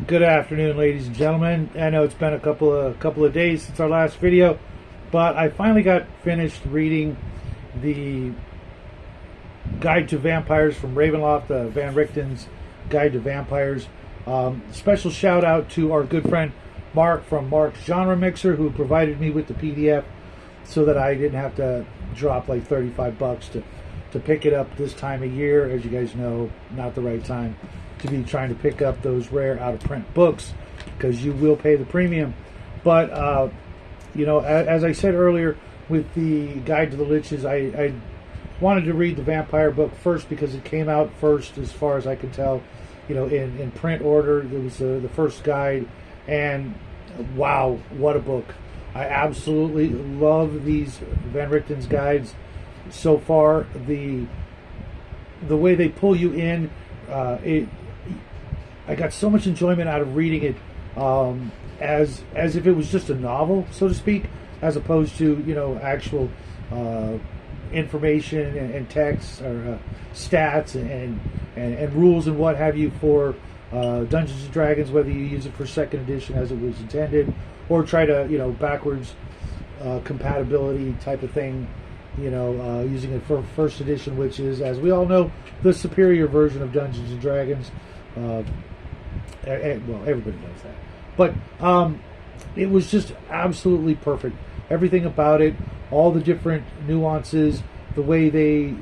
Good afternoon, ladies and gentlemen. I know it's been a couple of days since our last video, but I finally got finished reading the Guide to Vampires from Ravenloft, the Van Richten's Guide to Vampires. Special shout out to our good friend Mark from Mark's Genre Mixer, who provided me with the PDF so that I didn't have to drop like 35 bucks to pick it up this time of year. As you guys know, not the right time to be trying to pick up those rare out-of-print books, because you will pay the premium. But you know, as I said earlier with the Guide to the Liches, I wanted to read the vampire book first because it came out first, as far as I can tell, you know, in print order. It was the first guide, and wow, what a book. I absolutely love these Van Richten's guides so far. The way they pull you in, I got so much enjoyment out of reading it, as if it was just a novel, so to speak, as opposed to, you know, actual information and text or stats and rules and what have you for Dungeons and Dragons, whether you use it for second edition as it was intended, or try to, you know, backwards compatibility type of thing, you know, using it for first edition, which is, as we all know, the superior version of Dungeons and Dragons. Well, everybody knows that, but it was just absolutely perfect. Everything about it, all the different nuances, the way they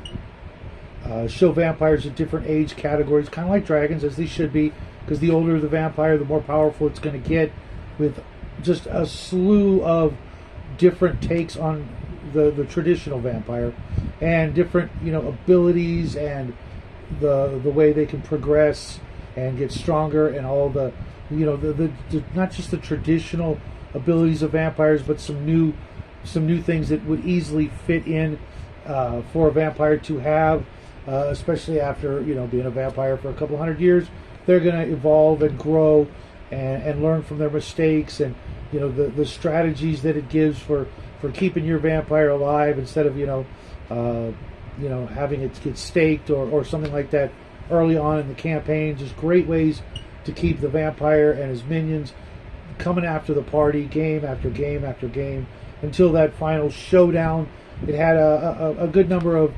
show vampires at different age categories, kind of like dragons, as they should be, because the older the vampire, the more powerful it's going to get, with just a slew of different takes on the traditional vampire, and different, you know, abilities, and the way they can progress and get stronger, and all the, you know, the not just the traditional abilities of vampires, but some new things that would easily fit in for a vampire to have, especially after, you know, being a vampire for a couple hundred years. They're going to evolve and grow and learn from their mistakes, and, you know, the strategies that it gives for keeping your vampire alive, instead of, you know, having it get staked or something like that early on in the campaign. Just great ways to keep the vampire and his minions coming after the party, game after game after game, until that final showdown. It had a good number of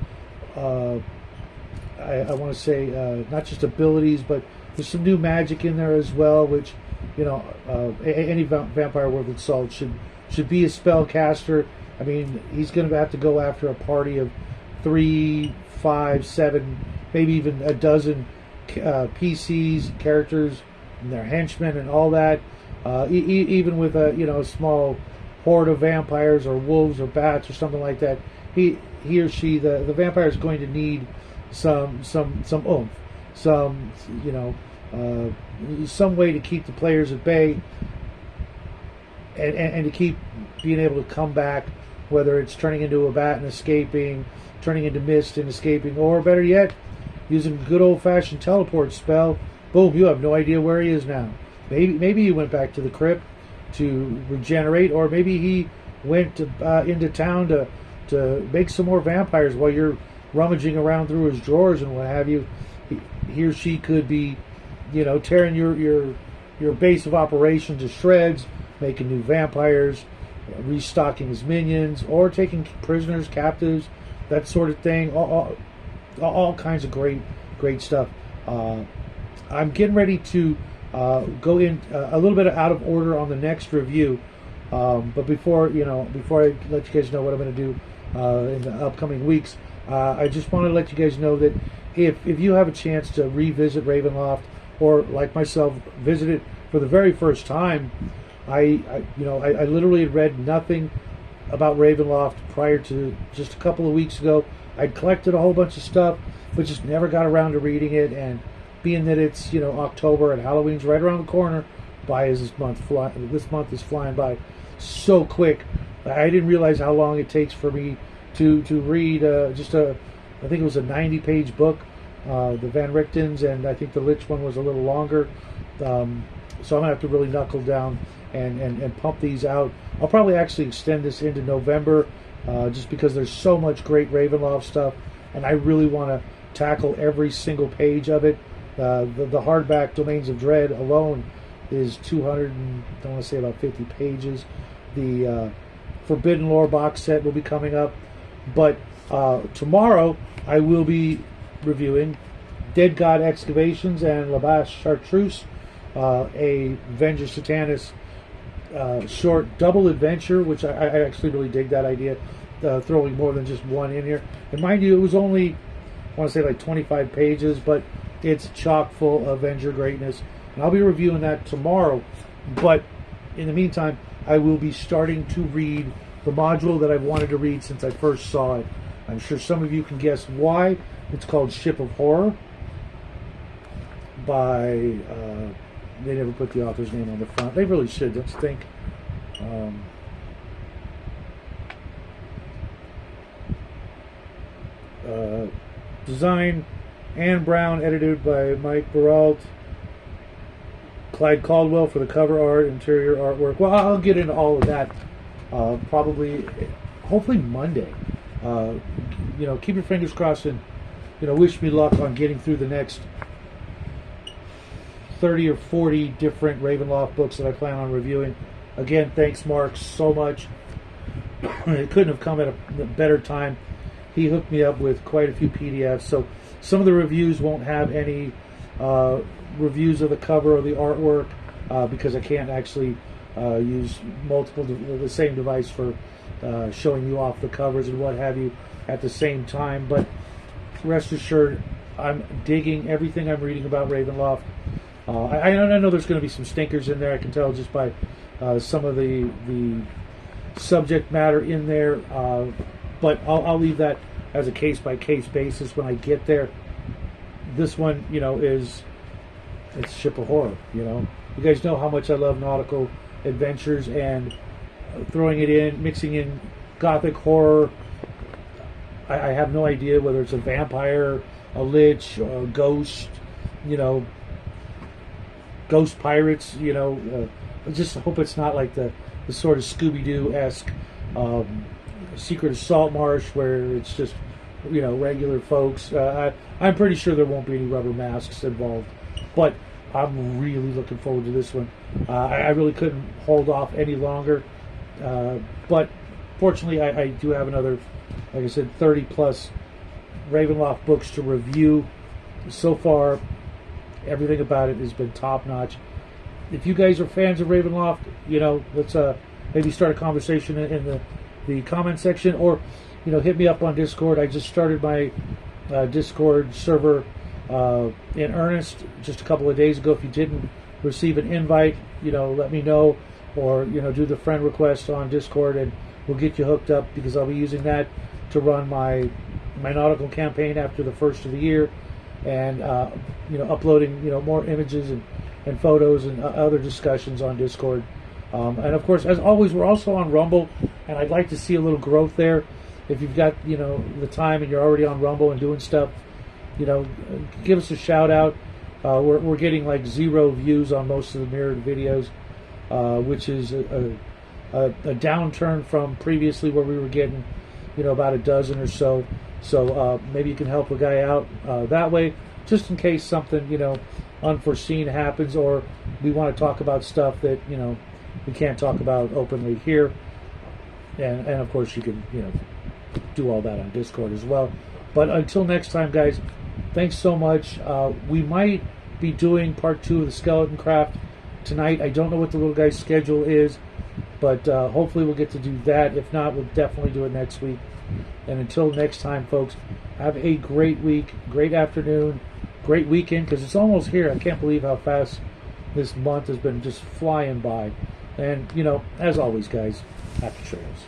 I want to say not just abilities, but there's some new magic in there as well, which, you know, any vampire worth its salt should be a spellcaster. I mean, he's going to have to go after a party of 3, 5, 7, maybe even a dozen PCs, characters, and their henchmen, and all that. Even with a, you know, a small horde of vampires or wolves or bats or something like that, he or she, the vampire, is going to need some oomph, some, you know, some way to keep the players at bay, and to keep being able to come back, whether it's turning into a bat and escaping, turning into mist and escaping, or better yet, using a good old-fashioned teleport spell. Boom, you have no idea where he is now. Maybe he went back to the crypt to regenerate, or maybe he went into town to make some more vampires while you're rummaging around through his drawers and what have you. He or she could be, you know, tearing your base of operation to shreds, making new vampires, restocking his minions, or taking prisoners, captives, that sort of thing. All kinds of great stuff. I'm getting ready to go in a little bit out of order on the next review, but before I let you guys know what I'm going to do in the upcoming weeks, I just want to let you guys know that if you have a chance to revisit Ravenloft, or like myself, visit it for the very first time, I literally had read nothing about Ravenloft prior to just a couple of weeks ago. I'd collected a whole bunch of stuff, but just never got around to reading it. And being that it's, you know, October and Halloween's right around the corner, this month is flying by so quick. I didn't realize how long it takes for me to read I think it was a 90-page book, the Van Richten's, and I think the Lich one was a little longer. So I'm gonna have to really knuckle down and pump these out. I'll probably actually extend this into November, just because there's so much great Ravenloft stuff, and I really want to tackle every single page of it. The hardback Domains of Dread alone is 200 and I want to say about 50 pages. The Forbidden Lore box set will be coming up, but tomorrow I will be reviewing Dead God Excavations and La Basse Chartreuse, a Venger Satanis short double adventure, which I actually really dig that idea, throwing more than just one in here. And mind you, it was only, I want to say like 25 pages, but it's chock full of Venger greatness. And I'll be reviewing that tomorrow. But in the meantime, I will be starting to read the module that I've wanted to read since I first saw it. I'm sure some of you can guess why. It's called Ship of Horror by, they never put the author's name on the front. They really should, don't you think? Design, Anne Brown, edited by Mike Baralt. Clyde Caldwell for the cover art, interior artwork. Well, I'll get into all of that probably, hopefully Monday. You know, keep your fingers crossed and, you know, wish me luck on getting through the next 30 or 40 different Ravenloft books that I plan on reviewing. Again, thanks Mark so much. It couldn't have come at a better time. He hooked me up with quite a few PDFs, so some of the reviews won't have any reviews of the cover or the artwork because I can't actually use the same device for showing you off the covers and what have you at the same time. But rest assured, I'm digging everything I'm reading about Ravenloft. I know there's going to be some stinkers in there. I can tell just by some of the subject matter in there. But I'll leave that as a case-by-case basis when I get there. This one, you know, it's Ship of Horror, you know. You guys know how much I love nautical adventures, and throwing it in, mixing in gothic horror. I have no idea whether it's a vampire, a lich, a ghost, you know, ghost pirates, you know. I just hope it's not like the sort of Scooby-Doo-esque Secret of Salt Marsh where it's just, you know, regular folks. I'm pretty sure there won't be any rubber masks involved, but I'm really looking forward to this one. I really couldn't hold off any longer, but fortunately I do have another, like I said, 30 plus Ravenloft books to review. So far, everything about it has been top notch. If you guys are fans of Ravenloft, you know, let's maybe start a conversation in the comment section, or, you know, hit me up on Discord. I just started my Discord server in earnest just a couple of days ago. If you didn't receive an invite, you know, let me know, or, you know, do the friend request on Discord and we'll get you hooked up, because I'll be using that to run my nautical campaign after the first of the year, and you know, uploading, you know, more images and photos and other discussions on Discord. And of course, as always, we're also on Rumble, and I'd like to see a little growth there. If you've got, you know, the time and you're already on Rumble and doing stuff, you know, give us a shout out. We're getting like 0 views on most of the mirrored videos, which is a downturn from previously where we were getting, you know, about a dozen or so. So maybe you can help a guy out that way, just in case something, you know, unforeseen happens, or we want to talk about stuff that, you know, we can't talk about openly here. And of course you can, you know, do all that on Discord as well. But until next time, guys, thanks so much. We might be doing part 2 of the Skeleton Craft tonight. I don't know what the little guy's schedule is, but hopefully we'll get to do that. If not, we'll definitely do it next week. And until next time, folks, have a great week, great afternoon, great weekend, because it's almost here. I can't believe how fast this month has been just flying by. And, you know, as always, guys, happy trails.